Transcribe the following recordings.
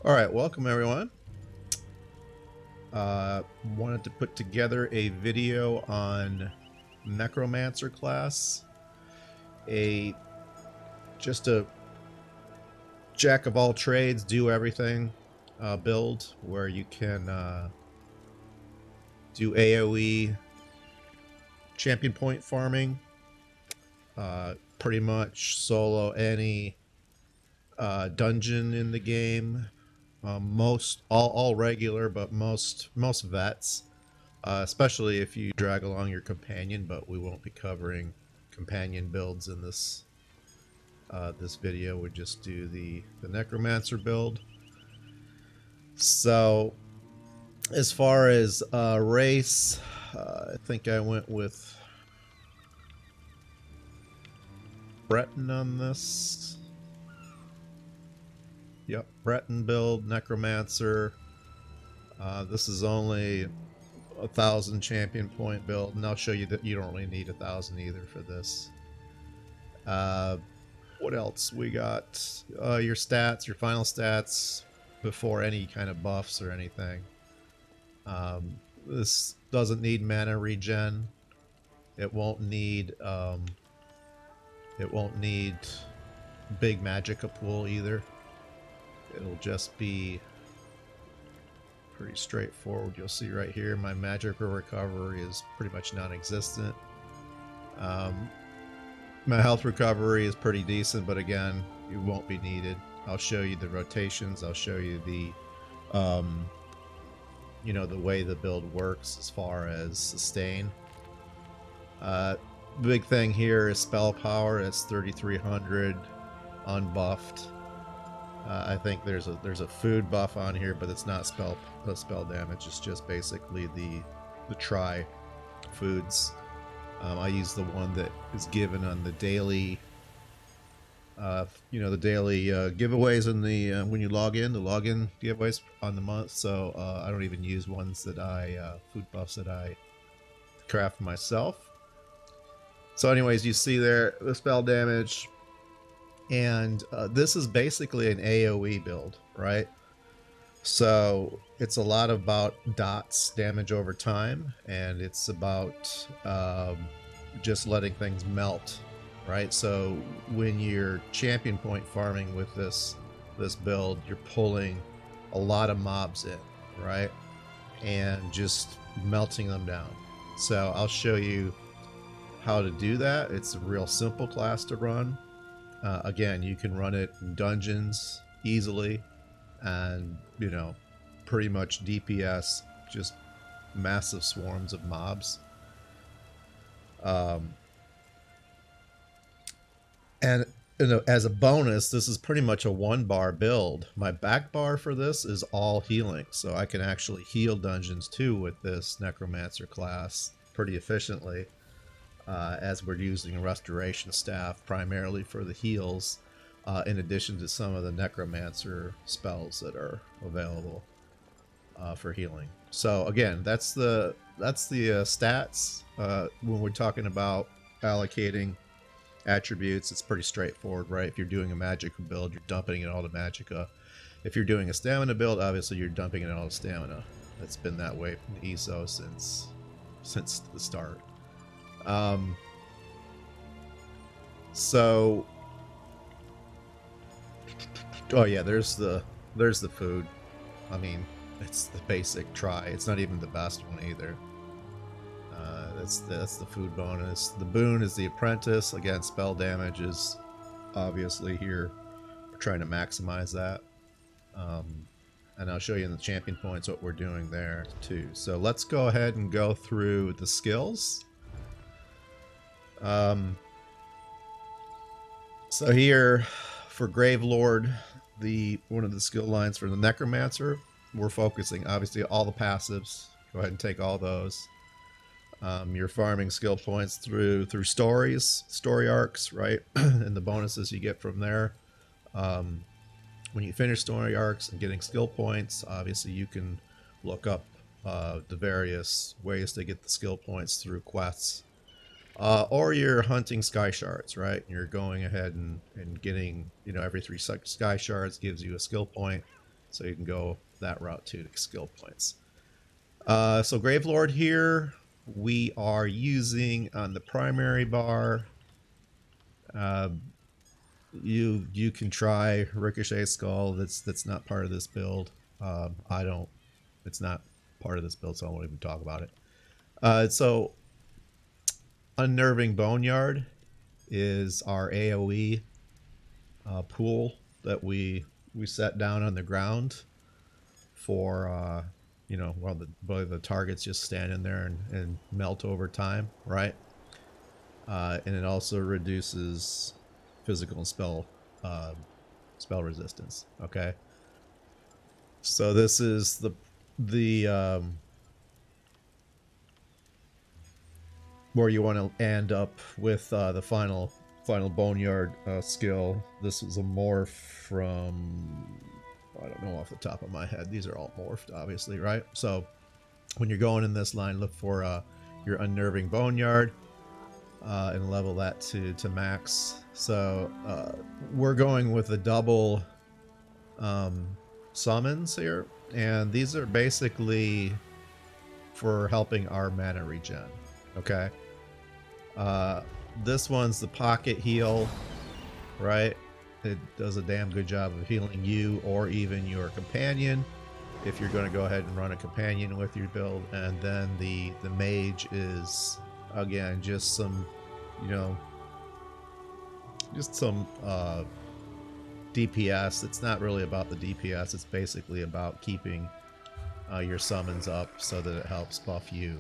All right, welcome everyone. Wanted to put together a video on Necromancer class, a just a jack of all trades, do everything build where you can do AOE champion point farming, pretty much solo any dungeon in the game. Most all regular, but most vets. Especially if you drag along your companion, but we won't be covering companion builds in this video. We just do the Necromancer build. So as far as race, I think I went with Breton on this. Yep, Breton build, Necromancer. This is only 1,000 champion point build, and I'll show you that you don't really need 1,000 either for this. What else? We got your stats, your final stats before any kind of buffs or anything. This doesn't need mana regen. It won't need big magicka pool either. It'll just be pretty straightforward. You'll see right here my magicka recovery is pretty much non-existent. My health recovery is pretty decent, but again, it won't be needed. I'll show you the rotations. I'll show you the the way the build works as far as sustain. The big thing here is spell power. It's 3,300 unbuffed. I think there's a food buff on here, but it's not spell damage. It's just basically the tri foods. I use the one that is given on the daily, the daily giveaways in the when you log in, the login giveaways on the month. So I don't even use ones that food buffs that I craft myself. So anyways, you see there the spell damage, and this is basically an AOE build, right? So it's a lot about dots, damage over time, and it's about just letting things melt, right? So when you're champion point farming with this build, you're pulling a lot of mobs in, right? And just melting them down. So I'll show you how to do that. It's a real simple class to run. Again, you can run it in dungeons easily, and pretty much DPS, just massive swarms of mobs. And as a bonus, this is pretty much a 1-bar build. My back bar for this is all healing, so I can actually heal dungeons too with this Necromancer class pretty efficiently, as we're using Restoration Staff primarily for the heals, in addition to some of the Necromancer spells that are available for healing. So again, that's the stats. When we're talking about allocating attributes, it's pretty straightforward, right? If you're doing a magicka build, you're dumping in all the magicka. If you're doing a stamina build, obviously you're dumping in all the stamina. It's been that way from the ESO since the start. So, oh yeah, there's the food. I mean, it's the basic try. It's not even the best one either. That's the food bonus. The boon is the apprentice. Again, spell damage is obviously here. We're trying to maximize that. And I'll show you in the champion points what we're doing there too. So let's go ahead and go through the skills. So here for Gravelord, one of the skill lines for the Necromancer, we're focusing obviously all the passives. Go ahead and take all those. You're farming skill points through story arcs, right? And the bonuses you get from there. When you finish story arcs and getting skill points, obviously you can look up the various ways to get the skill points through quests. Or you're hunting sky shards, right? You're going ahead and getting, every 3 sky shards gives you a skill point. So you can go that route too to skill points. So Gravelord here, we are using on the primary bar. You can try Ricochet Skull. That's not part of this build. I don't. It's not part of this build, so I won't even talk about it. So Unnerving Boneyard is our AOE pool that we set down on the ground for while the targets just stand in there and melt over time, right? And it also reduces physical and spell resistance. Okay, so this is the where you want to end up with the final Boneyard skill. This is a morph from, I don't know off the top of my head. These are all morphed, obviously, right? So when you're going in this line, look for your Unnerving Boneyard and level that to max. So we're going with a double summons here, and these are basically for helping our mana regen. Okay. This one's the pocket heal, right? It does a damn good job of healing you or even your companion if you're going to go ahead and run a companion with your build. And then the mage is, again, just some, DPS. It's not really about the DPS. It's basically about keeping your summons up so that it helps buff you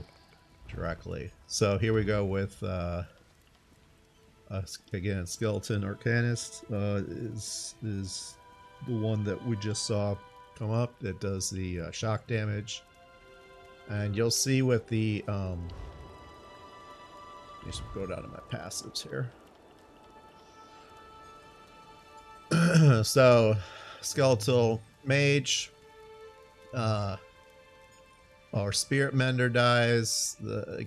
directly. So here we go with again, Skeleton Arcanist is the one that we just saw come up. That does the shock damage, and you'll see with the just go down to my passives here. So Skeletal Mage, our Spirit Mender dies.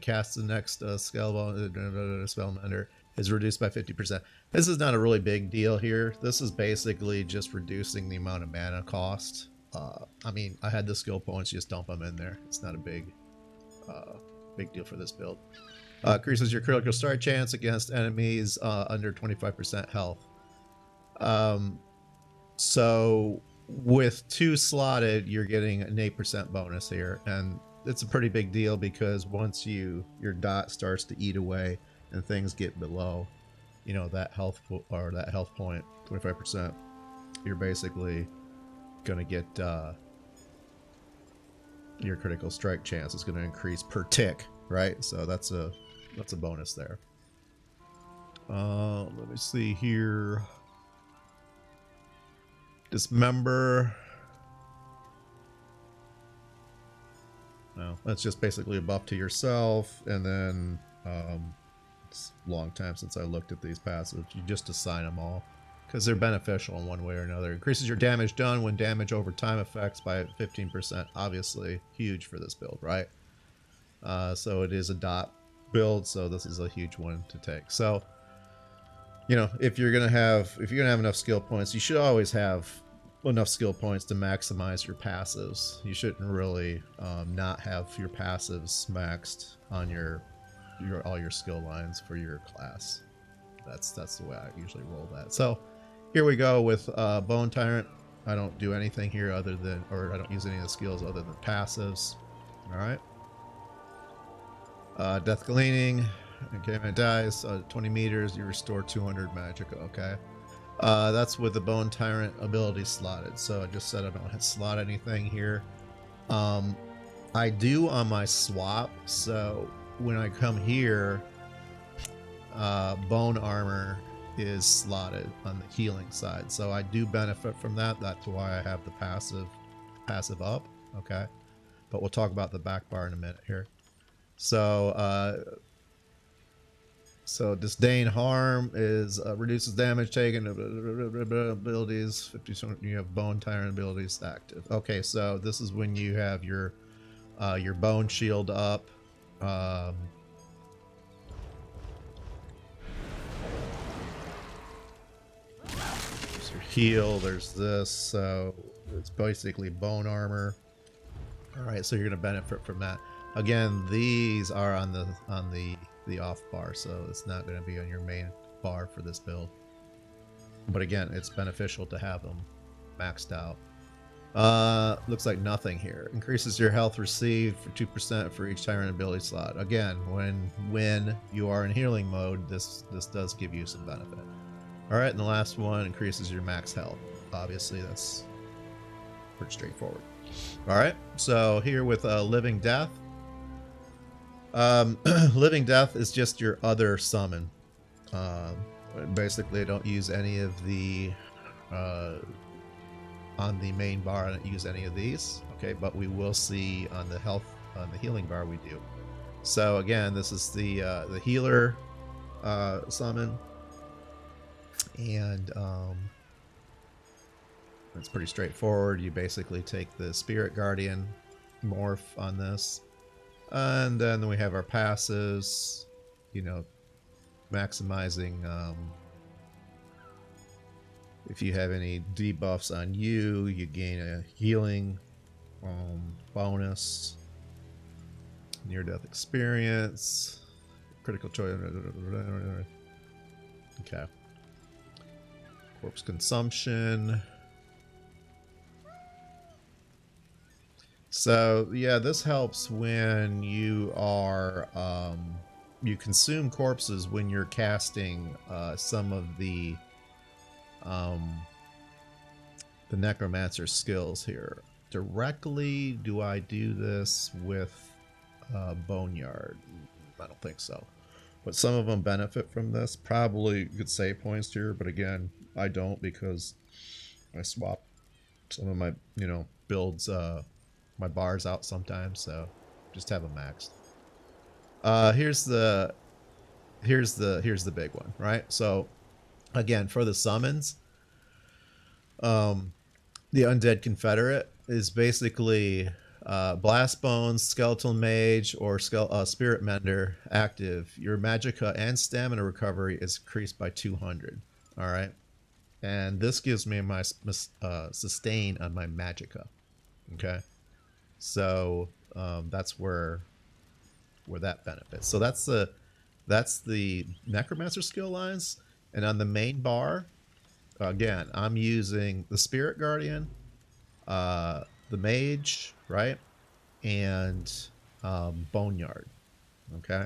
Casts the next Spellmender is reduced by 50%. This is not a really big deal here. This is basically just reducing the amount of mana cost. I mean, I had the skill points, just dump them in there. It's not a big deal for this build. Increases your critical strike chance against enemies under 25% health. So with 2 slotted, you're getting an 8% bonus here, and it's a pretty big deal because once your dot starts to eat away and things get below, that health point, 25%, you're basically gonna get your critical strike chance is gonna increase per tick, right? So that's a bonus there. Let me see here. Dismember. No, that's just basically a buff to yourself, and then it's a long time since I looked at these passives. You just assign them all because they're beneficial in one way or another. Increases your damage done when damage over time effects by 15%. Obviously huge for this build, right? So it is a dot build, so this is a huge one to take. So if you're gonna have enough skill points, you should always have enough skill points to maximize your passives. You shouldn't really not have your passives maxed on all your skill lines for your class. That's the way I usually roll that. So here we go with Bone Tyrant. I don't do anything here I don't use any of the skills other than passives. All right. Death Gleaning. Okay, when it dies 20 meters, you restore 200 magicka. Okay. That's with the Bone Tyrant ability slotted. So I just said I don't slot anything here. I do on my swap. So when I come here, Bone Armor is slotted on the healing side. So I do benefit from that. That's why I have the passive up. Okay. But we'll talk about the back bar in a minute here. So Disdain Harm is reduces damage taken, abilities 50%. You have Bone Tyrant abilities active. Okay, so this is when you have your Bone Shield up. There's your heal. There's this. So It's basically bone armor. All right, so you're gonna benefit from that. Again, these are on the off bar, so it's not gonna be on your main bar for this build. But again, it's beneficial to have them maxed out. Looks like nothing here. Increases your health received for 2% for each Tyrant ability slot. Again, when you are in healing mode, this does give you some benefit. All right, and the last one increases your max health. Obviously, that's pretty straightforward. All right, so here with Living Death. Living Death is just your other summon. Basically, I don't use any of the on the main bar. I don't use any of these. Okay, but we will see on the healing bar we do. So again, this is the healer summon, and it's pretty straightforward. You basically take the Spirit Guardian morph on this, and then we have our passives. You know, maximizing if you have any debuffs on you, you gain a healing bonus, near-death experience, critical choice. Okay. Corpse consumption. So yeah, this helps when you are you consume corpses when you're casting some of the necromancer skills here. Directly, do I do this with Boneyard? I don't think so. But some of them benefit from this. Probably could save points here, but again, I don't because I swap some of my, builds, my bars out sometimes, so just have them maxed. Here's the big one, right? So again, for the summons, the Undead Confederate is basically Blast Bones, Skeletal Mage, or Spirit Mender active. Your Magicka and Stamina recovery is increased by 200. All right, and this gives me my sustain on my Magicka. Okay, so that's where that benefits. So that's the Necromancer skill lines, and on the main bar. Again, I'm using the Spirit Guardian, the Mage, right, and Boneyard. Okay,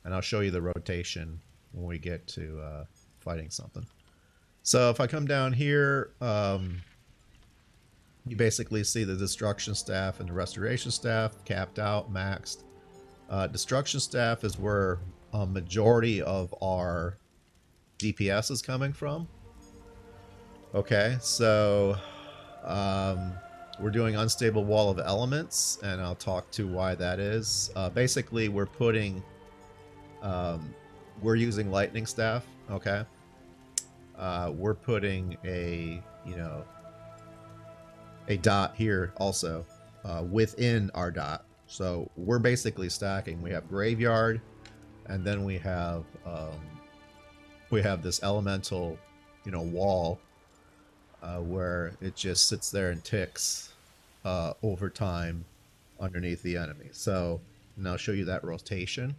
and I'll show you the rotation when we get to fighting something. So if I come down here, you basically see the Destruction Staff and the Restoration Staff capped out, maxed. Destruction Staff is where a majority of our DPS is coming from. Okay, so we're doing Unstable Wall of Elements, and I'll talk to why that is. Basically, we're putting, we're using Lightning Staff, okay? We're putting a dot here also within our dot. So we're basically stacking. We have Graveyard, and then we have this elemental, wall. Where it just sits there and ticks over time underneath the enemy. So, and I'll show you that rotation.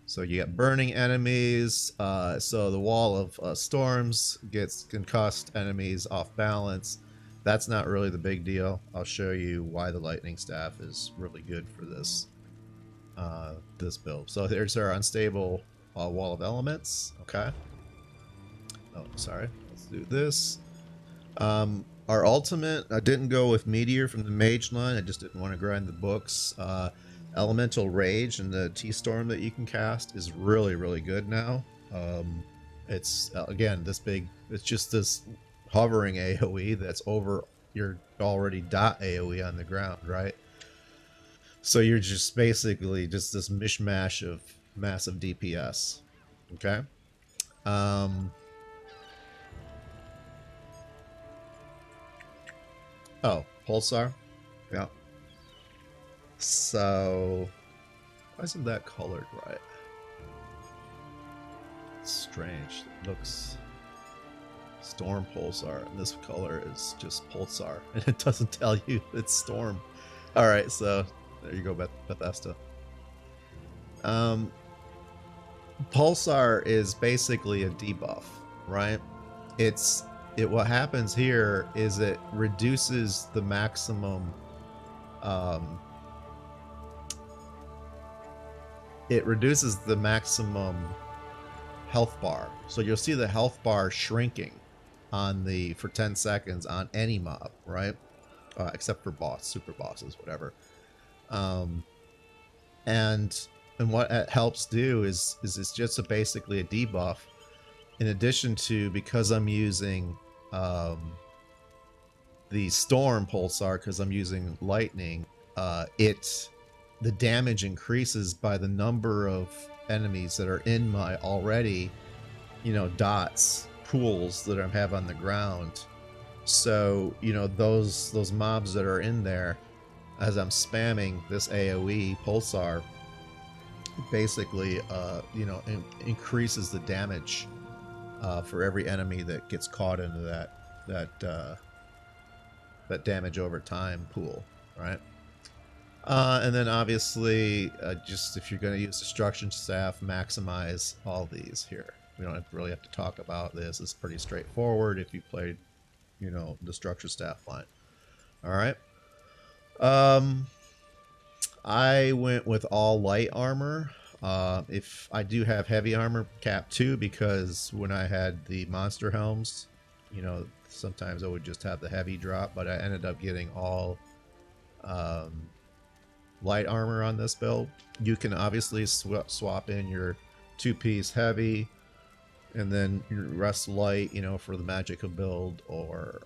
So you get burning enemies. So the wall of storms gets concussed enemies off balance. That's not really the big deal. I'll show you why the lightning staff is really good for this this build. So there's our unstable wall of elements. Okay. Oh, sorry. Let's do this. Our ultimate, I didn't go with Meteor from the Mage line. I just didn't want to grind the books. Elemental Rage and the T-Storm that you can cast is really, really good now. It's, again, this big, it's just this hovering AoE that's over your already dot AoE on the ground, right? So you're just basically just this mishmash of massive DPS. Okay? Oh, Pulsar? Yeah. So, why isn't that colored right? It's strange. It looks Storm Pulsar, and this color is just Pulsar, and it doesn't tell you it's Storm. All right, so there you go, Bethesda. Pulsar is basically a debuff, right? What happens here is it reduces the maximum health bar. So you'll see the health bar shrinking for 10 seconds on any mob, right? Except for super bosses, whatever. And what it helps do is it's just basically a debuff. In addition to, because I'm using the Storm Pulsar, because I'm using lightning, the damage increases by the number of enemies that are in my already, dots, pools that I have on the ground. So, those mobs that are in there, as I'm spamming this AoE Pulsar, basically, increases the damage for every enemy that gets caught into that damage over time pool, right? And then obviously, just if you're going to use Destruction Staff, maximize all these here. We don't really have to talk about this. It's pretty straightforward if you played, Destruction Staff line. All right. I went with all light armor. If I do have heavy armor cap 2, because when I had the monster helms, sometimes I would just have the heavy drop, but I ended up getting all light armor on this build. You can obviously swap in your 2-piece heavy and then your rest light, for the magical build, or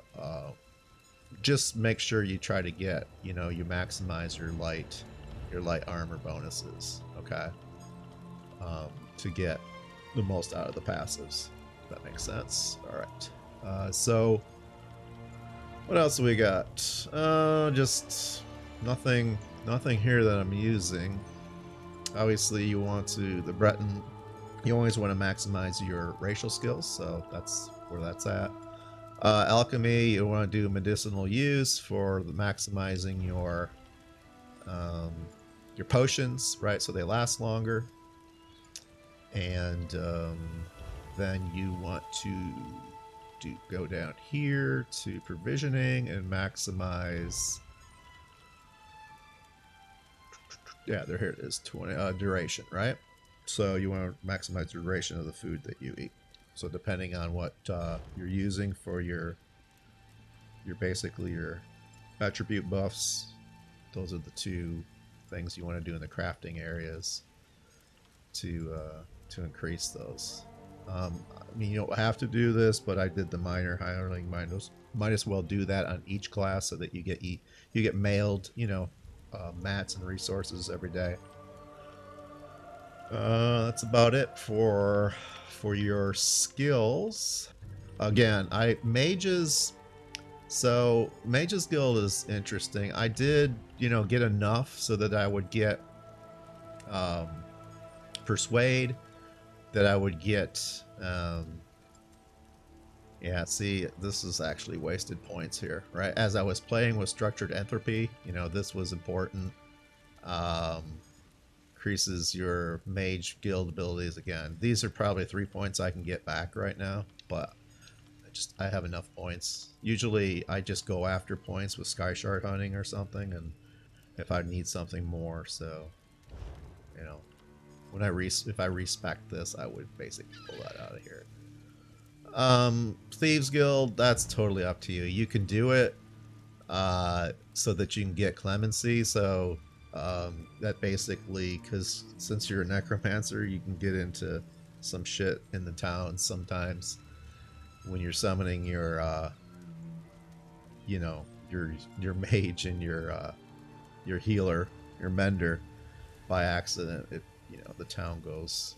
just make sure you try to get, you maximize your light armor bonuses, okay, to get the most out of the passives. If that makes sense. All right. So what else do we got? Just nothing here that I'm using. Obviously, you always want to maximize your racial skills, so that's where that's at. Alchemy, you want to do medicinal use for maximizing your potions, right? So they last longer. And then you want to go down here to provisioning and maximize. Yeah, here it is, 20 duration, right? So you want to maximize the duration of the food that you eat. So depending on what you're using for your basically your attribute buffs, those are the two things you want to do in the crafting areas to increase those. I mean, you don't have to do this, but I did the minor hireling. Might as well do that on each class so that you get mailed, mats and resources every day. That's about it for your skills. Again, mages. So Mage's Guild is interesting. I did, get enough so that I would get Persuade, that I would get yeah, see, this is actually wasted points here, right? As I was playing with Structured Entropy, this was important. Increases your Mage Guild abilities again. These are probably 3 points I can get back right now, but I have enough points. Usually I just go after points with Sky Shard hunting or something, and if I need something more, so when if I respec this, I would basically pull that out of here. Thieves Guild, that's totally up to you. You can do it so that you can get clemency. So that basically, because since you're a necromancer, you can get into some shit in the town sometimes when you're summoning your your mage and your healer, your mender, by accident. The town goes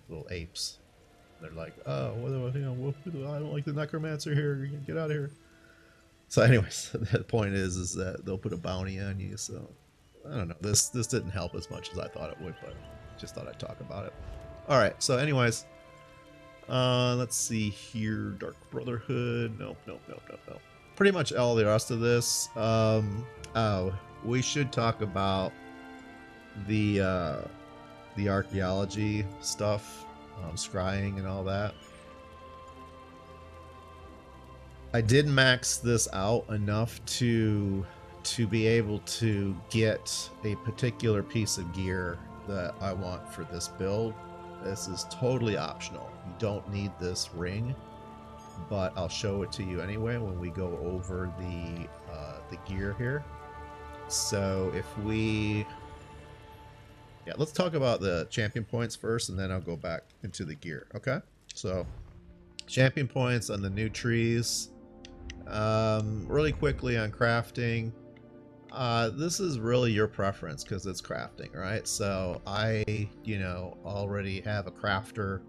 little apes. They're like, oh, I don't like the necromancer here. Get out of here. So anyways, the point is that they'll put a bounty on you. So I don't know. This didn't help as much as I thought it would, but just thought I'd talk about it. All right. So anyways, Let's see here. Dark Brotherhood. Nope, nope, nope, nope, nope. Pretty much all the rest of this. Oh, we should talk about the archaeology stuff, scrying and all that. I did max this out enough to be able to get a particular piece of gear that I want for this build. This is totally optional. You don't need this ring, but I'll show it to you anyway when we go over the gear here. So if we, yeah, let's talk about the champion points first, and then I'll go back into the gear. Okay, so champion points on the new trees. Really quickly on crafting. This is really your preference because it's crafting, right? So I, already have a crafter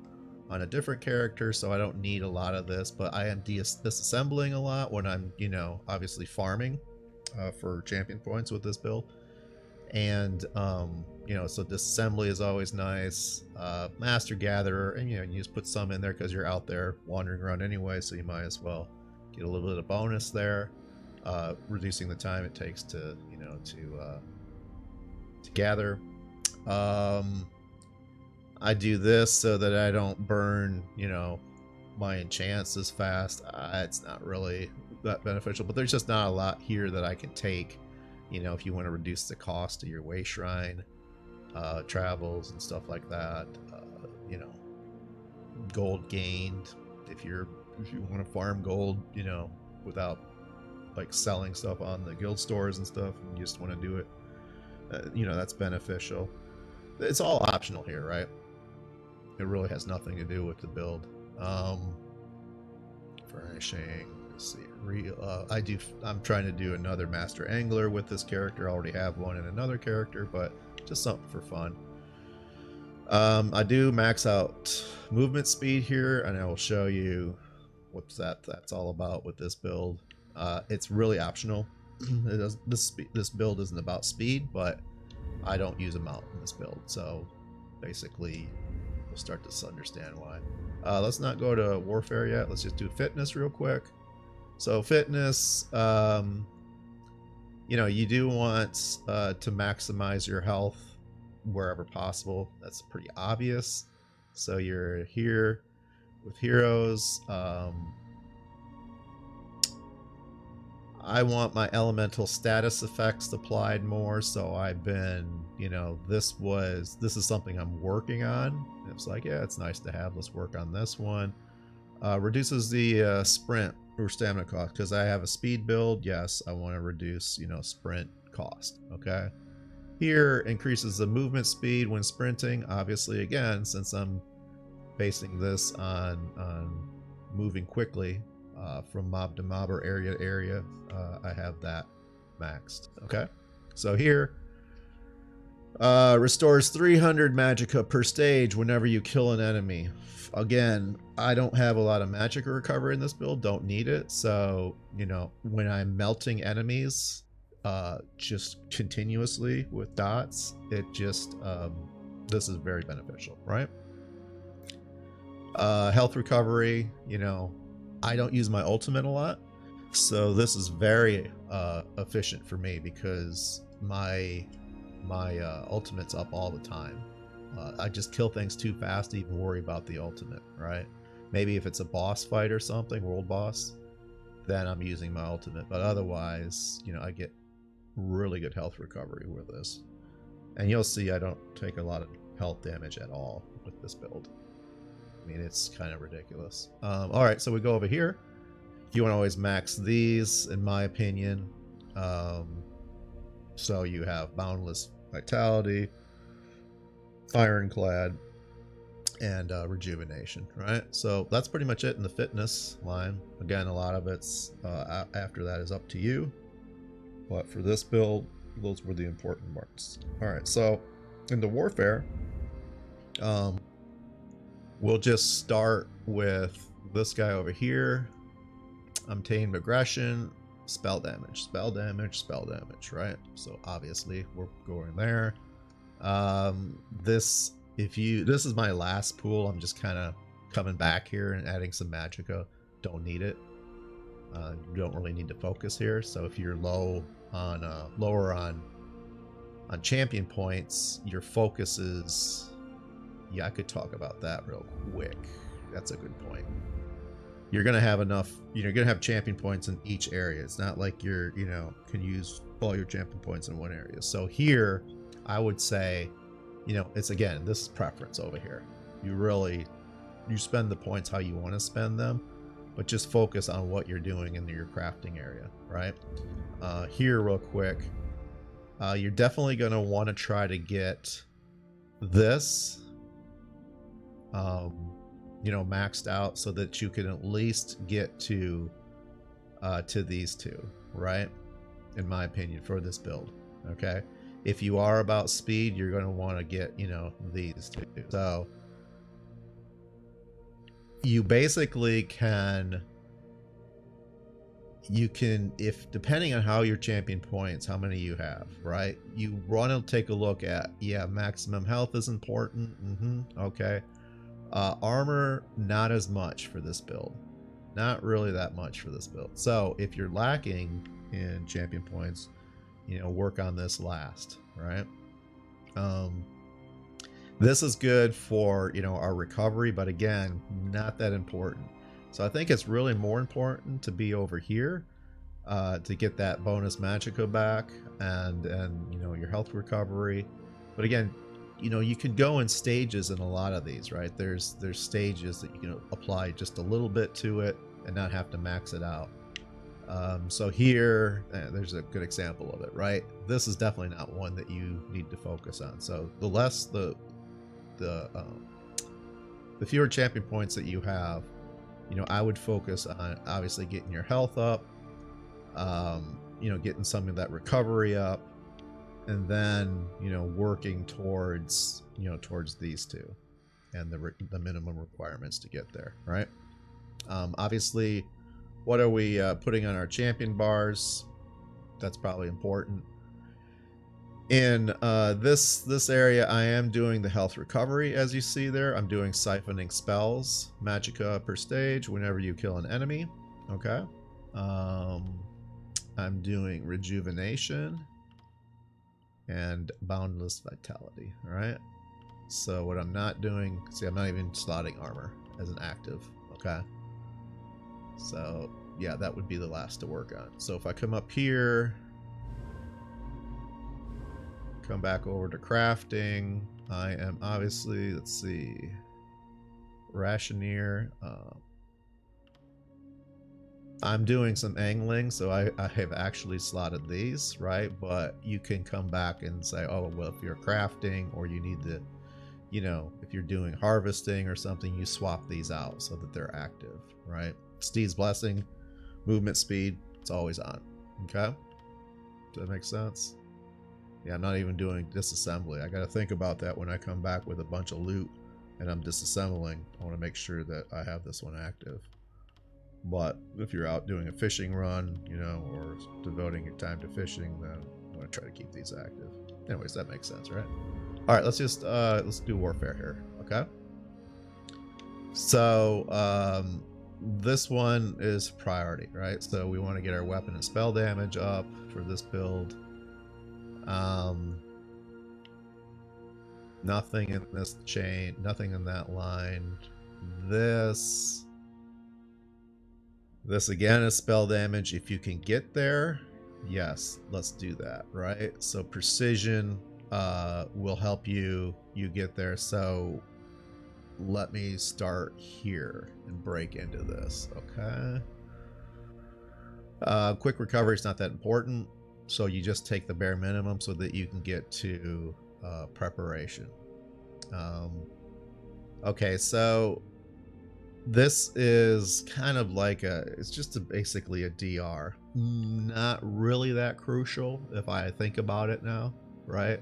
on a different character, so I don't need a lot of this, but I am disassembling a lot when I'm, obviously farming for champion points with this build. And, so disassembly is always nice. Master Gatherer, and, you just put some in there because you're out there wandering around anyway, so you might as well get a little bit of bonus there. Reducing the time it takes to gather. I do this so that I don't burn my enchants as fast. It's not really that beneficial, but there's just not a lot here that I can take if you want to reduce the cost of your way shrine travels and stuff like that. Gold gained if you want to farm gold without like selling stuff on the guild stores and stuff, and you just want to do it, that's beneficial. It's all optional here, right? It really has nothing to do with the build. Furnishing, let's see, I'm trying to do another master angler with this character. I already have one in another character, but just something for fun. I do max out movement speed here, and I will show you what that's all about with this build. It's really optional. This build isn't about speed, but I don't use a mount in this build, so basically we'll start to understand why. Let's not go to warfare yet. Let's just do fitness real quick. So fitness, you do want to maximize your health wherever possible. That's pretty obvious. So you're here with heroes. I want my elemental status effects applied more, so I've been, this is something I'm working on. It's like, yeah, it's nice to have. Let's work on this one. Reduces the sprint or stamina cost because I have a speed build. Yes, I want to reduce, sprint cost. Okay. Here increases the movement speed when sprinting. Obviously, again, since I'm basing this on moving quickly from mob to mob or area to area, I have that maxed. Okay, so here restores 300 magicka per stage whenever you kill an enemy. Again, I don't have a lot of magicka recovery in this build, don't need it, so when I'm melting enemies just continuously with dots, it just this is very beneficial, right? Health recovery, I don't use my ultimate a lot, so this is very efficient for me because my ultimate's up all the time. I just kill things too fast to even worry about the ultimate, right? Maybe if it's a boss fight or something, world boss, then I'm using my ultimate, but otherwise, I get really good health recovery with this. And you'll see I don't take a lot of health damage at all with this build. I mean, it's kind of ridiculous. All right, so we go over here. You want to always max these, in my opinion. So you have Boundless Vitality, Ironclad, and Rejuvenation, right? So that's pretty much it in the fitness line. Again, a lot of it's after that is up to you. But for this build, those were the important parts. All right, so into Warfare, we'll just start with this guy over here. Obtain Aggression, spell damage, spell damage, spell damage, right? So obviously we're going there. This is my last pool. I'm just kind of coming back here and adding some magicka. Don't need it. You don't really need to focus here. So if you're lower on champion points, your focus is, yeah, I could talk about that real quick. That's a good point. You're gonna have enough, you're gonna have champion points in each area. It's not like you're, can use all your champion points in one area. So here, I would say, it's, again, this is preference over here. You spend the points how you want to spend them, but just focus on what you're doing in your crafting area, right? Here, real quick, you're definitely going to want to try to get this, maxed out so that you can at least get to these two, right? In my opinion, for this build, okay? If you are about speed, you're going to want to get, these two. So you basically if depending on how your champion points, how many you have, right? You want to take a look at, maximum health is important. Okay. Armor, not as much for this build. Not really that much for this build. So if you're lacking in champion points, work on this last, right? This is good for, our recovery, but again, not that important. So I think it's really more important to be over here to get that bonus magicka back and your health recovery. But again, you can go in stages in a lot of these, right? There's stages that you can apply just a little bit to it and not have to max it out. So here, there's a good example of it, right? This is definitely not one that you need to focus on. So the less the fewer champion points that you have, I would focus on obviously getting your health up, getting some of that recovery up, and then working towards towards these two and the minimum requirements to get there, right? Obviously, what are we putting on our champion bars? That's probably important. In this area, I am doing the health recovery, as you see there. I'm doing siphoning spells, magicka per stage whenever you kill an enemy. Okay. I'm doing rejuvenation and boundless vitality. All right. So what I'm not doing, see, I'm not even slotting armor as an active. Okay. So yeah, that would be the last to work on. So if I come up here, come back over to crafting, I am obviously, let's see, rationeer. I'm doing some angling, so I have actually slotted these, right? But you can come back and say, oh, well, if you're crafting or you need to, if you're doing harvesting or something, you swap these out so that they're active, right? Steve's Blessing, movement speed, it's always on. Okay? Does that make sense? Yeah, I'm not even doing disassembly. I got to think about that when I come back with a bunch of loot and I'm disassembling. I want to make sure that I have this one active. But if you're out doing a fishing run, or devoting your time to fishing, then I want to try to keep these active. Anyways, that makes sense, right? All right, let's just let's do warfare here, okay? So this one is priority, right? So we want to get our weapon and spell damage up for this build. Nothing in this chain, nothing in that line. This again is spell damage. If you can get there, yes, let's do that, right? So precision will help you get there. So let me start here and break into this, okay? Quick recovery is not that important, so you just take the bare minimum so that you can get to preparation. Okay, so this is kind of like it's just basically a DR. Not really that crucial if I think about it now, right?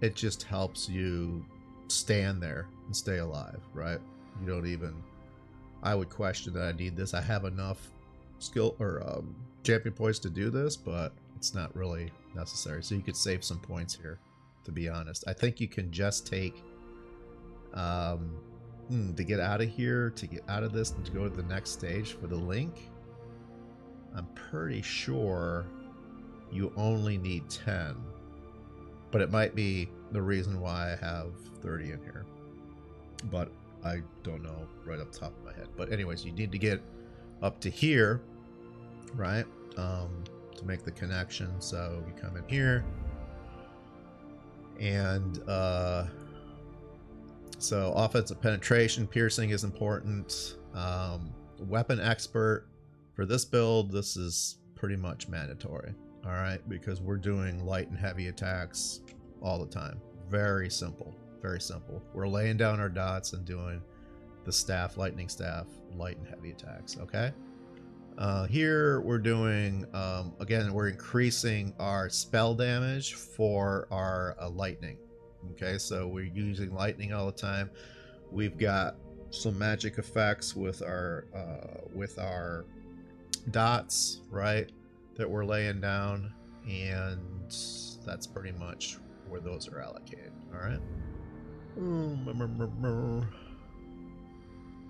It just helps you stand there and stay alive, right? You don't even, I would question that I need this. I have enough skill or champion points to do this, but it's not really necessary. So you could save some points here, to be honest. I think you can just take to get out of here, to get out of this and to go to the next stage for the link, I'm pretty sure you only need 10. But it might be the reason why I have 30 in here. But I don't know right off the top of my head. But anyways, you need to get up to here, right? To make the connection. So you come in here. And so offensive penetration, piercing is important. Weapon expert. For this build, this is pretty much mandatory. All right, because we're doing light and heavy attacks all the time. Very simple, very simple. We're laying down our dots and doing the staff, lightning staff, light and heavy attacks. Okay. Here we're doing, again, we're increasing our spell damage for our lightning. Okay, so we're using lightning all the time. We've got some magic effects with our dots, right, that we're laying down, and that's pretty much where those are allocated. All right.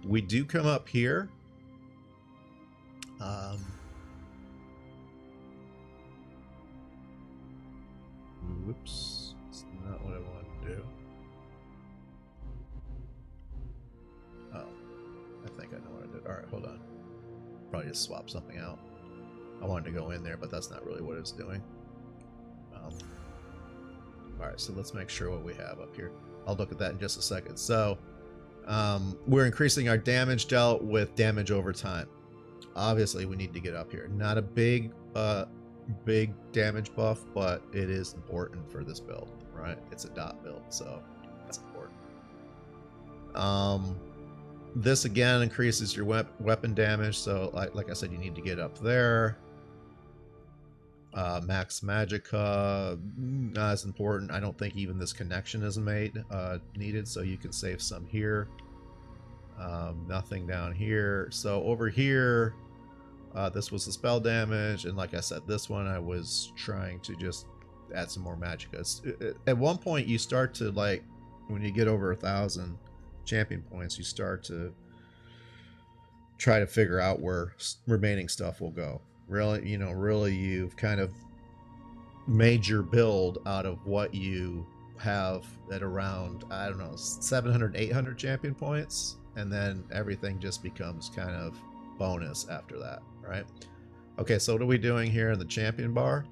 We do come up here. Whoops, it's not what I want to do. Oh, I think I know what I did. All right, hold on. Probably just swap something out. I wanted to go in there, but that's not really what it's doing. All right, so let's make sure what we have up here. I'll look at that in just a second. So we're increasing our damage dealt with damage over time. Obviously, we need to get up here. Not a big damage buff, but it is important for this build, right? It's a dot build, so that's important. This again increases your weapon damage, so like I said, you need to get up there. Max Magicka, not as important. I don't think even this connection is needed, so you can save some here. Nothing down here. So over here, this was the spell damage, and like I said, this one I was trying to just add some more Magicka. At one point, you start to, like, when you get over 1,000 champion points, you start to try to figure out where remaining stuff will go. Really, you've kind of made your build out of what you have at around, I don't know, 700, 800 champion points, and then everything just becomes kind of bonus after that, right? Okay, so what are we doing here in the champion bar?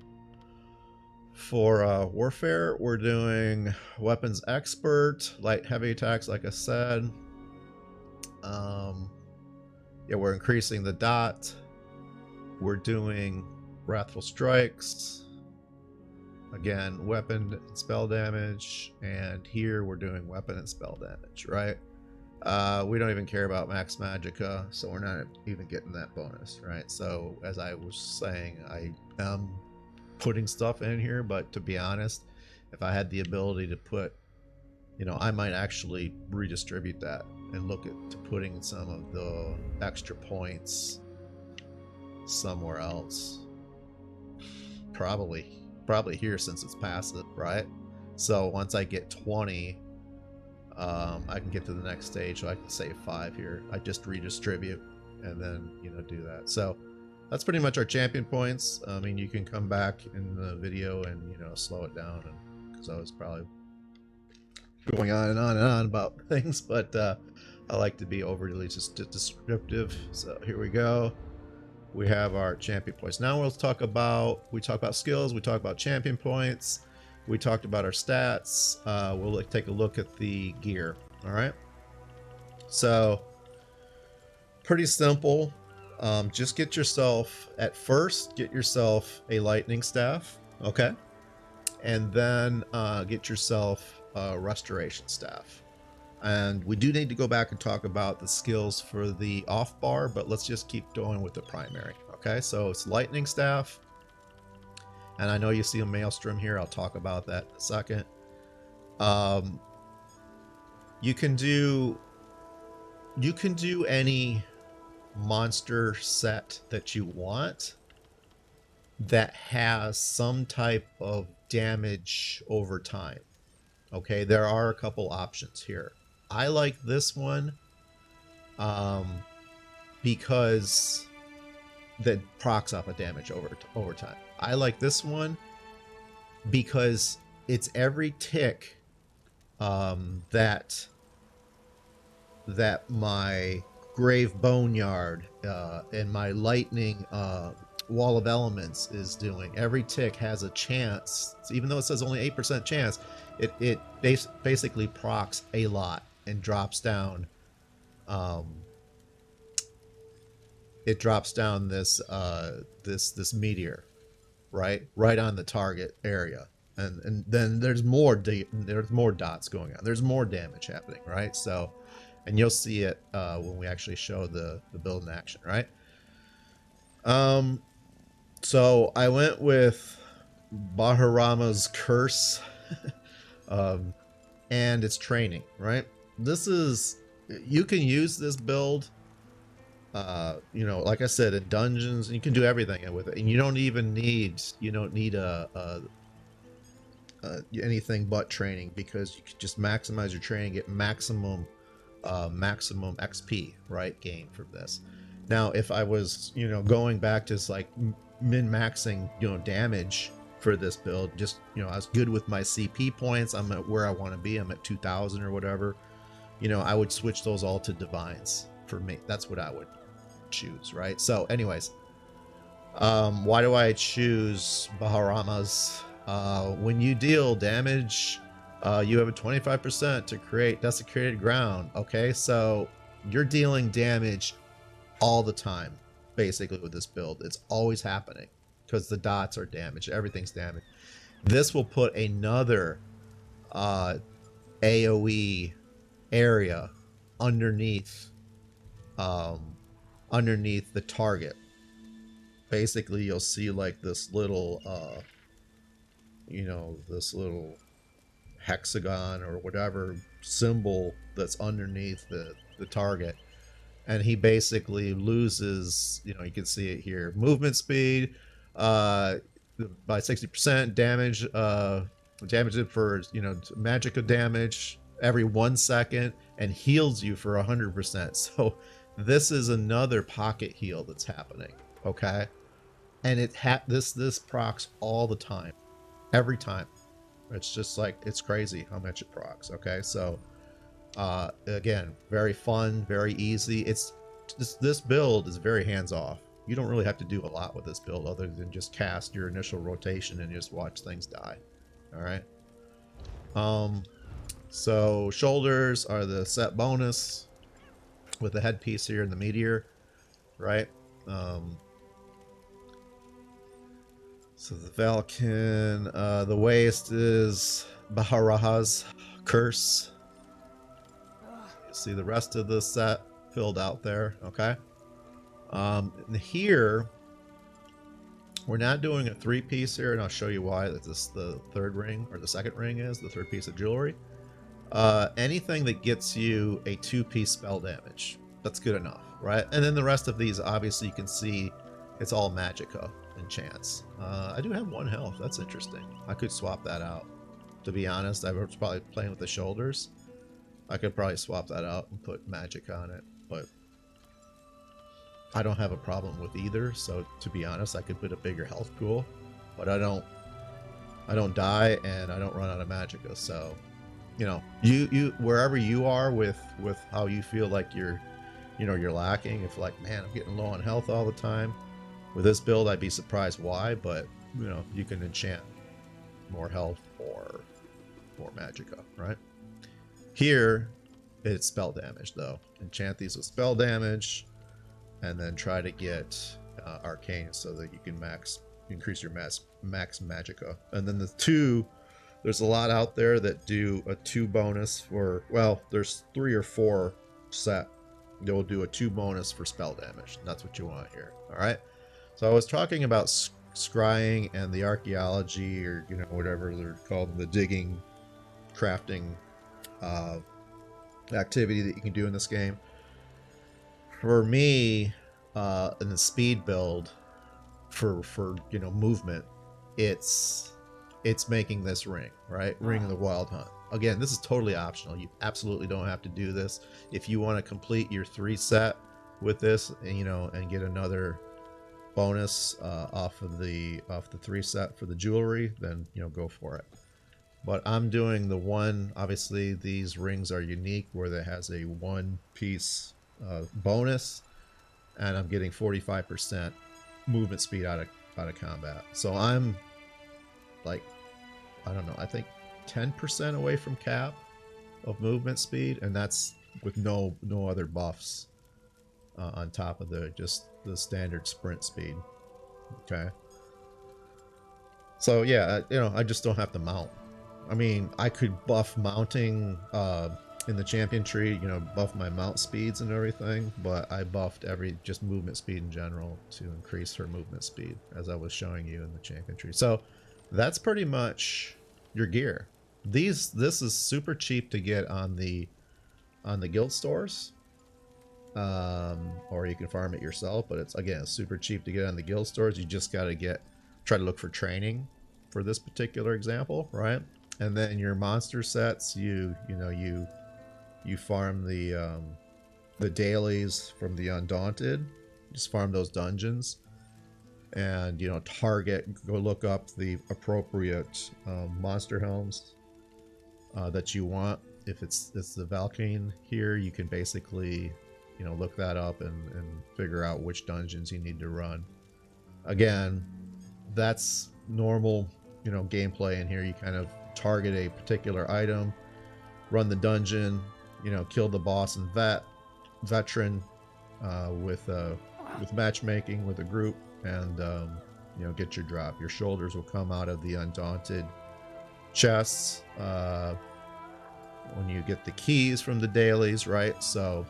For warfare, we're doing weapons expert, light heavy attacks, like I said. Yeah, we're increasing the dot. We're doing wrathful strikes. Again, weapon and spell damage. And here we're doing weapon and spell damage, right? We don't even care about max magicka, so we're not even getting that bonus, right? So as I was saying, I am putting stuff in here, but to be honest, if I had the ability to put, I might actually redistribute that and look at to putting some of the extra points somewhere else. Probably here, since it's passive, right? So once I get 20, I can get to the next stage, so I can save 5 here. I just redistribute and then do that. So that's pretty much our champion points. I mean, you can come back in the video and slow it down, because I was probably going on and on and on about things, but I like to be overly just descriptive. So here we go. We have our champion points. Now we talk about skills, we talk about champion points, we talked about our stats. We'll take a look at the gear. All right, so pretty simple. Just get yourself a lightning staff, okay, and then get yourself a restoration staff. And we do need to go back and talk about the skills for the off bar, but let's just keep going with the primary. Okay, so it's lightning staff, and I know you see a maelstrom here. I'll talk about that in a second. You can do any monster set that you want that has some type of damage over time. Okay, there are a couple options here. I like this one um, because that procs up a damage over time. I like this one because it's every tick that my grave boneyard and my lightning wall of elements is doing. Every tick has a chance, even though it says only 8% chance. It basically procs a lot and drops down. It drops down this this meteor, right on the target area, and then there's more dots going on. There's more damage happening, right? So, and you'll see it when we actually show the build in action, right? So I went with Baharama's Curse, and its training, right? This is, you can use this build, you know, like I said, in dungeons, and you can do everything with it, and you don't need anything but training, because you can just maximize your training, get maximum XP, right, gain from this. Now, if I was, you know, going back to like min-maxing, you know, damage for this build, just, you know, I was good with my CP points, I'm at where I want to be, I'm at 2000 or whatever, you know, I would switch those all to divines for me. That's what I would choose, right? So anyways, why do I choose Baharama's? When you deal damage, you have a 25% to create desecrated ground. Okay, so you're dealing damage all the time, basically, with this build. It's always happening because the dots are damaged. Everything's damaged. This will put another AoE area underneath underneath the target. Basically, you'll see like this little you know, this little hexagon or whatever symbol that's underneath the target, and he basically loses, you know, you can see it here, movement speed by 60%, damage damage it for, you know, magicka damage every 1 second, and heals you for 100%. So this is another pocket heal that's happening, okay? And this procs all the time, every time. It's just like, it's crazy how much it procs. Okay, so again, very fun, very easy. It's this build is very hands off. You don't really have to do a lot with this build other than just cast your initial rotation and just watch things die. All right. So shoulders are the set bonus with the headpiece here and the meteor, right? So the Valken, the waist is Baharaha's Curse. You see the rest of the set filled out there, okay? And here, we're not doing a 3-piece here, and I'll show you why. That this the third ring, or the second ring is, the third piece of jewelry. Anything that gets you a 2-piece spell damage, that's good enough, right? And then the rest of these, obviously, you can see it's all magicka and chance. I do have 1 health. That's interesting. I could swap that out. To be honest, I was probably playing with the shoulders. I could probably swap that out and put magic on it, but I don't have a problem with either. So to be honest, I could put a bigger health pool, but I don't die and I don't run out of magicka. So, you know, you wherever you are with how you feel like you're, you know, you're lacking. If like, man, I'm getting low on health all the time. With this build, I'd be surprised why, but, you know, you can enchant more health or more magicka, right? Here, it's spell damage, though. Enchant these with spell damage, and then try to get arcane so that you can increase your max magicka. And then the 2, there's a lot out there that do a 2 bonus for, well, there's 3 or 4 set. They'll do a 2 bonus for spell damage. That's what you want here, all right? So I was talking about scrying and the archaeology, or, you know, whatever they're called, the digging, crafting activity that you can do in this game. For me, in the speed build, for you know, movement, it's making this ring, right? Ring of the Wild Hunt. again, this is totally optional. You absolutely don't have to do this. If you want to complete your 3 set with this, and get another bonus off the 3 set for the jewelry, then go for it. But I'm doing the one. Obviously, these rings are unique where it has a 1-piece bonus, and I'm getting 45% movement speed out of combat. So I'm like, I don't know, I think 10% away from cap of movement speed, and that's with no other buffs on top of just the standard sprint speed. Okay. So yeah, I just don't have to mount. I mean, I could buff mounting in the champion tree, buff my mount speeds and everything, but I buffed just movement speed in general to increase her movement speed, as I was showing you in the champion tree. So that's pretty much your gear. This is super cheap to get on the guild stores, or you can farm it yourself. But it's, again, super cheap to get on the guild stores. You just got to try to look for training for this particular example, right? And then your monster sets, you farm the dailies from the Undaunted. Just farm those dungeons, and go look up the appropriate monster helms that you want. If it's the Valkyrie here, you can basically look that up and figure out which dungeons you need to run. Again, that's normal gameplay in here. You kind of target a particular item, run the dungeon, kill the boss and veteran with matchmaking with a group, and get your drop. Your shoulders will come out of the Undaunted chests when you get the keys from the dailies, right? So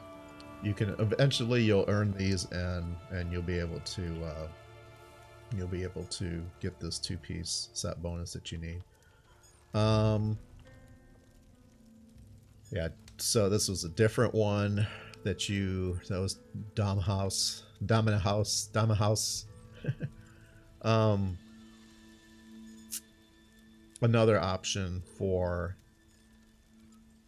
you can you'll earn these, and you'll be able to get this 2-piece set bonus that you need. Yeah, so this was a different one that was Domina House. Another option for,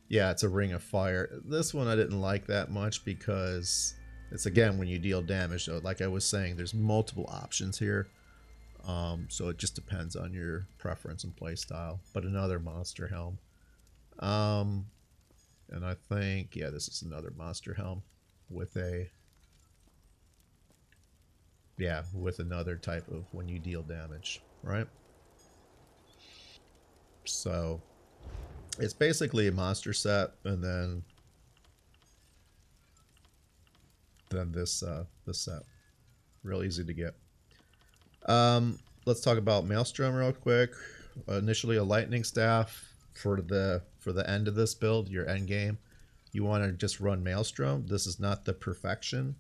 it's a Ring of Fire. This one I didn't like that much because it's, again, when you deal damage. So like I was saying, there's multiple options here. So it just depends on your preference and play style. But another monster helm. And I think, this is another monster helm with another type of when you deal damage, right? So it's basically a monster set, and then this set. Real easy to get. Let's talk about Maelstrom real quick. Initially a lightning staff for the end of this build, your end game. You want to just run Maelstrom. This is not the perfection,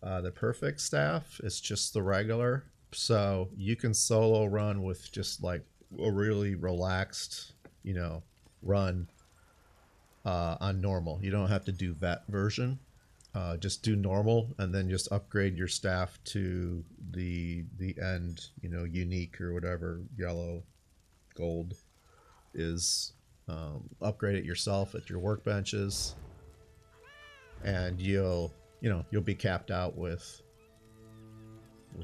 the perfect staff. It's just the regular. So you can solo run with just like a really relaxed, run on normal. You don't have to do vet version. Just do normal, and then just upgrade your staff to the end, unique or whatever yellow gold is. Upgrade it yourself at your workbenches, and you'll be capped out with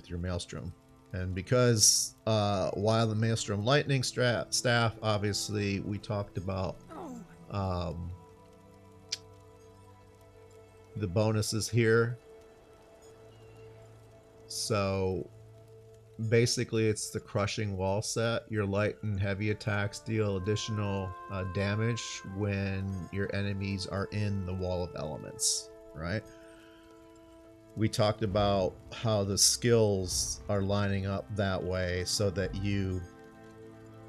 your Maelstrom. And because while the Maelstrom lightning staff, obviously we talked about the bonuses here. So basically it's the crushing wall set. Your light and heavy attacks deal additional damage when your enemies are in the wall of elements, right? We talked about how the skills are lining up that way so that you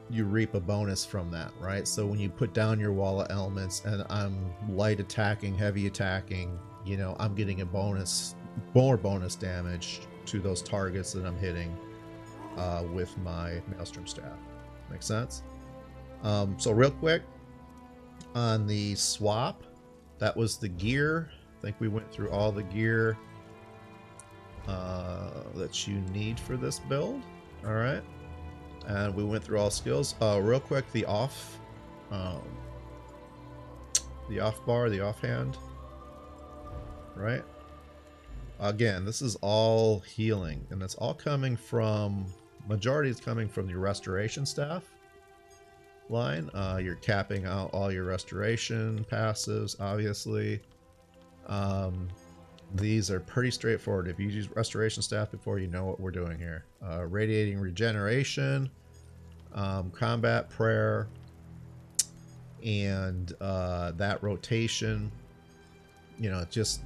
reap a bonus from that, right? So when you put down your wall of elements and I'm light attacking, heavy attacking, I'm getting more bonus damage to those targets that I'm hitting with my Maelstrom staff. Make sense? So real quick, on the swap, that was the gear. I think we went through all the gear that you need for this build. All right. And we went through all skills. Real quick, the off um, the off bar, the offhand, right? Again, this is all healing, and it's all coming from, majority is coming from your restoration staff line. You're capping out all your restoration passives, obviously. These are pretty straightforward. If you use restoration staff before, you know what we're doing here. Radiating regeneration, combat prayer, and that rotation, you know, just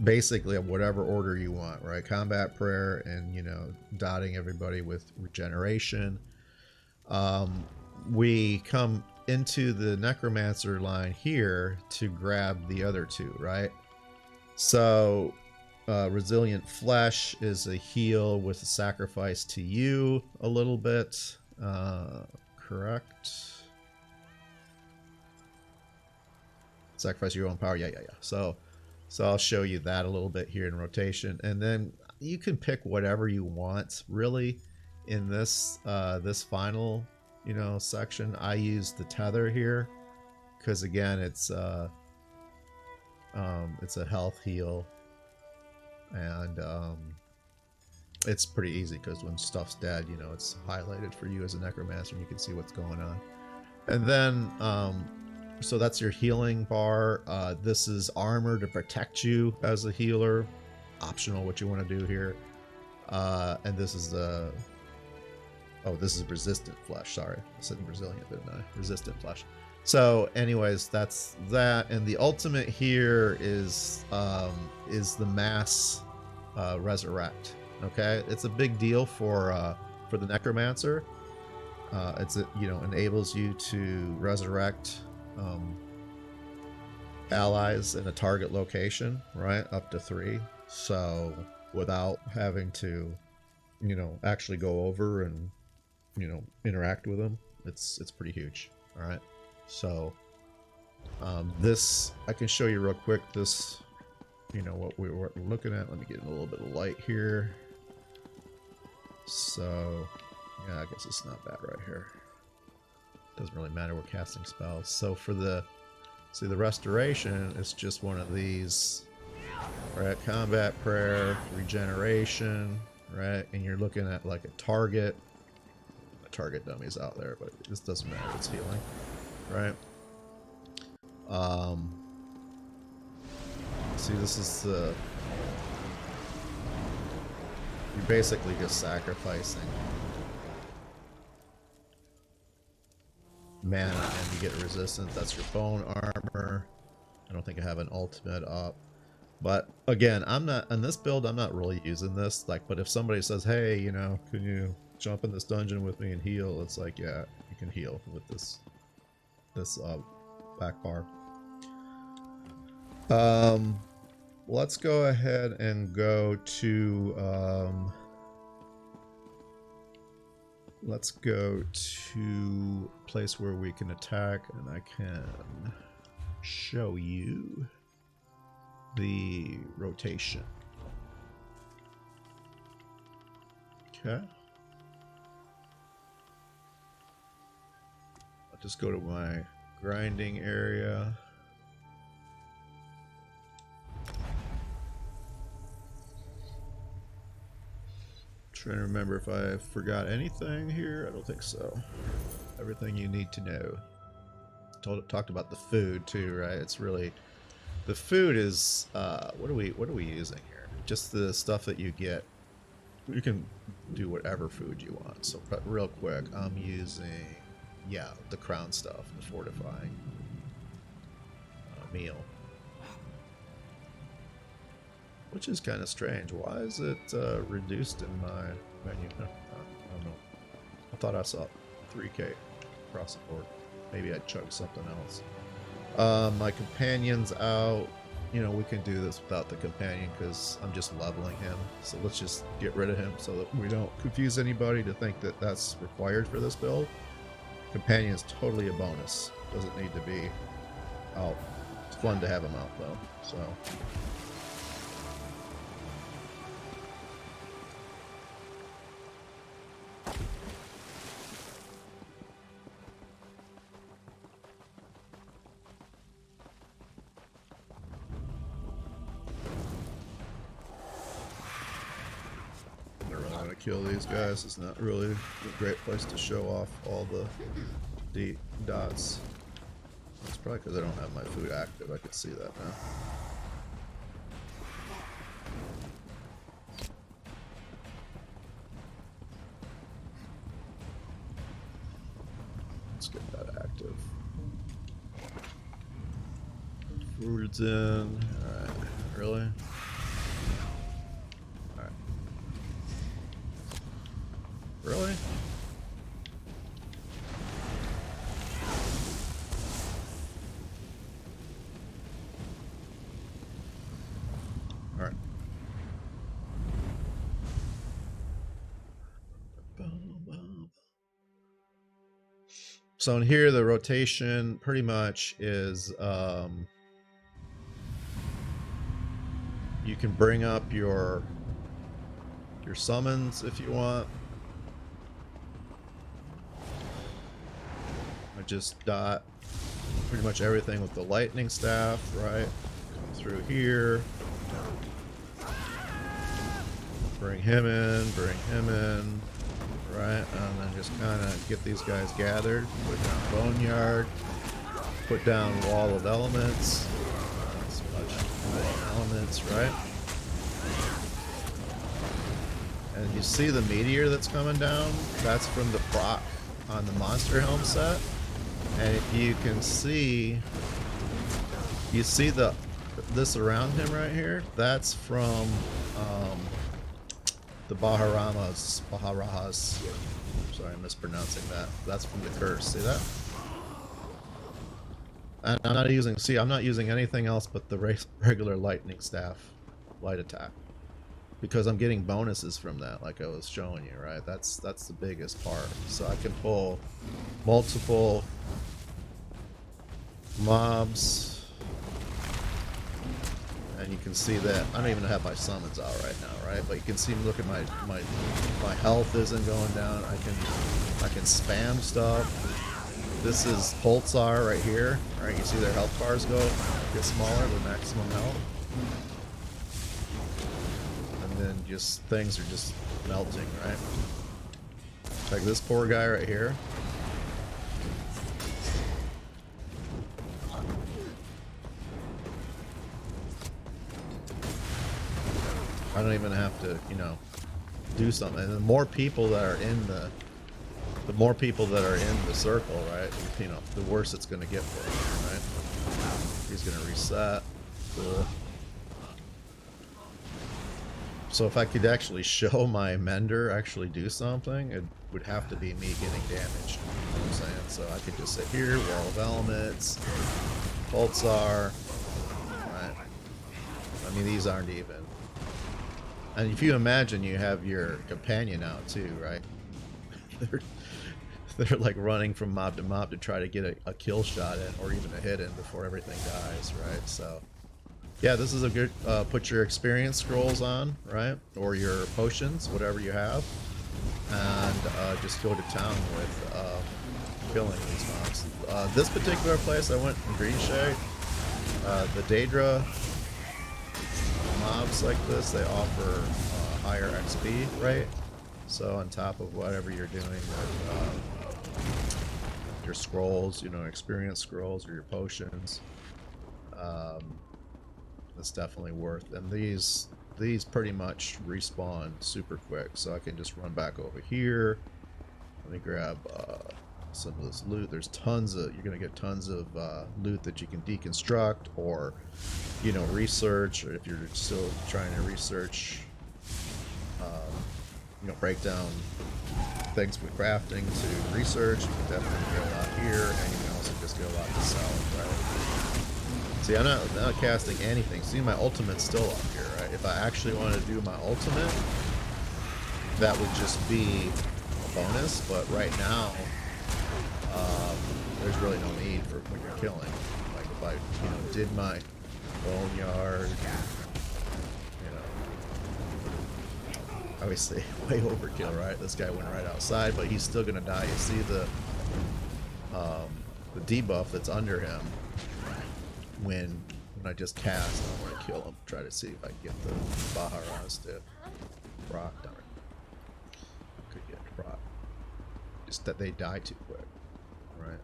basically whatever order you want, right? Combat prayer and, you know, dotting everybody with regeneration. We come into the necromancer line here to grab the other two, right? So resilient flesh is a heal with a sacrifice to you a little bit, correct? Sacrifice your own power. Yeah. So I'll show you that a little bit here in rotation, and then you can pick whatever you want really in this this final, you know, section. I use the tether here because again it's a health heal, and it's pretty easy because when stuff's dead, you know, it's highlighted for you as a necromancer and you can see what's going on. And then so that's your healing bar. This is armor to protect you as a healer. Optional what you want to do here. And this is the... Oh, this is resistant flesh. Sorry. I said resilient, didn't I? Resistant flesh. So anyways, that's that. And the ultimate here is the mass resurrect. Okay? It's a big deal for the necromancer. You know, enables you to resurrect allies in a target location, right? Up to 3. So without having to, you know, actually go over and, you know, interact with them, it's pretty huge. All right. So this I can show you real quick. This, you know, what we were looking at. Let me get in a little bit of light here. So yeah, I guess it's not bad right here. Doesn't really matter, we're casting spells. So for the, see, the restoration is just one of these, right? Combat prayer, regeneration, right? And you're looking at like a target. A target dummy's out there, but this doesn't matter, it's healing, right? See, this is the, you're basically just sacrificing mana and you get resistance. That's your bone armor. I don't think I have an ultimate up, but again, I'm not on this build. I'm not really using this, like, but if somebody says, hey, you know, can you jump in this dungeon with me and heal, it's like, yeah, you can heal with this back bar. Let's go ahead and go to let's go to a place where we can attack, and I can show you the rotation. Okay. I'll just go to my grinding area. Trying to remember if I forgot anything here. I don't think so. Everything you need to know. Talked about the food too, right? It's really, the food is what are we using here? Just the stuff that you get. You can do whatever food you want. So, but real quick, I'm using, yeah, the crown stuff, the fortifying meal, which is kind of strange. Why is it reduced in my menu? I don't know. I thought I saw 3K across the board. Maybe I chugged something else. My companion's out. You know, we can do this without the companion because I'm just leveling him. So let's just get rid of him so that we don't confuse anybody to think that that's required for this build. Companion is totally a bonus. Doesn't need to be out. It's fun to have him out though. So. kill these guys. It's not really a great place to show off all the dots. It's probably because I don't have my food active. I could see that now. Let's get that active. Food's in. Alright, really? Alright. Really? Alright. So in here, the rotation pretty much is you can bring up your summons if you want. I just dot pretty much everything with the lightning staff, right? Come through here. Bring him in, right? And then just kind of get these guys gathered. Put down Boneyard. Put down Wall of Elements. Elements, right? And you see the meteor that's coming down? That's from the proc on the Monster Helm set. And if you can see, you see this around him right here? That's from the Baharamas. Sorry, I'm mispronouncing that. That's from the curse. See that? And I'm not using anything else but the regular lightning staff light attack, because I'm getting bonuses from that, like I was showing you, right? That's the biggest part. So I can pull multiple mobs, and you can see that I don't even have my summons out right now, right? But you can see, look at my health isn't going down. I can spam stuff. This is Pulsar right here, right? You see their health bars get smaller, the maximum health. And then just things are just melting, right? Like this poor guy right here. I don't even have to, do something. And the more people that are in the circle, right? The worse it's going to get for him, right? He's going to reset. Cool. So if I could actually show my Mender actually do something, it would have to be me getting damaged. You know what I'm saying? So I could just sit here, Wall of Elements, Pulsar, right? I mean, these aren't even. And if you imagine you have your companion out too, right? They're like running from mob to mob to try to get a kill shot in, or even a hit in before everything dies, right? So yeah, this is a good put your experience scrolls on, right? Or your potions, whatever you have, and just go to town with killing these mobs. This particular place I went in Green Shade, the Daedra mobs like this, they offer higher XP, right? So on top of whatever you're doing with your scrolls, experience scrolls or your potions, that's definitely worth. And these pretty much respawn super quick, so I can just run back over here. Let me grab some of this loot. There's you're gonna get tons of loot that you can deconstruct, or research, or if you're still trying to research, break down things for crafting to research. You can definitely get a lot here, and you can also just get a lot to sell, right? See, I'm not casting anything. See, my ultimate's still up here, right? If I actually want to do my ultimate, that would just be a bonus, but right now, there's really no need for when you're killing. Like if I, did my Boneyard, obviously way overkill, right? This guy went right outside, but he's still gonna die. You see the debuff that's under him when I just cast. I want to kill him. Try to see if I can get the Baharas to rock on it. just that they die too quick, right?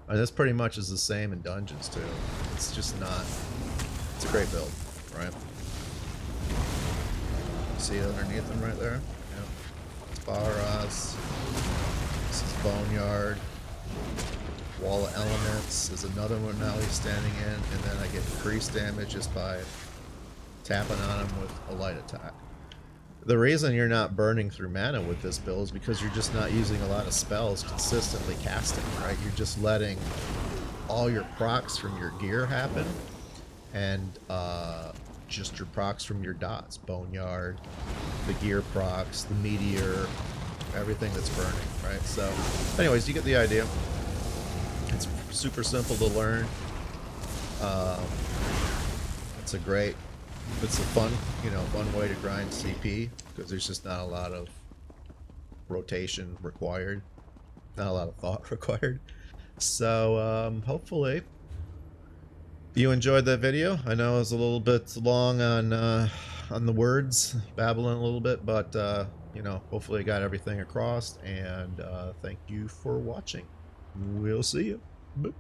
And this pretty much is the same in dungeons too. It's just not. It's a great build, right? See it underneath them right there? Yep. It's Balras. This is Boneyard. Wall of Elements is another one now he's standing in, and then I get increased damage just by tapping on him with a light attack. The reason you're not burning through mana with this build is because you're just not using a lot of spells consistently casting, right? You're just letting all your procs from your gear happen, and just your procs from your dots. Boneyard, the gear procs, the meteor, everything that's burning, right? So, anyways, you get the idea. It's super simple to learn. It's a fun, fun way to grind CP, because there's just not a lot of rotation required, not a lot of thought required. So hopefully you enjoyed that video. I know it was a little bit long on the words, babbling a little bit, but hopefully I got everything across. And thank you for watching. We'll see you. Boop.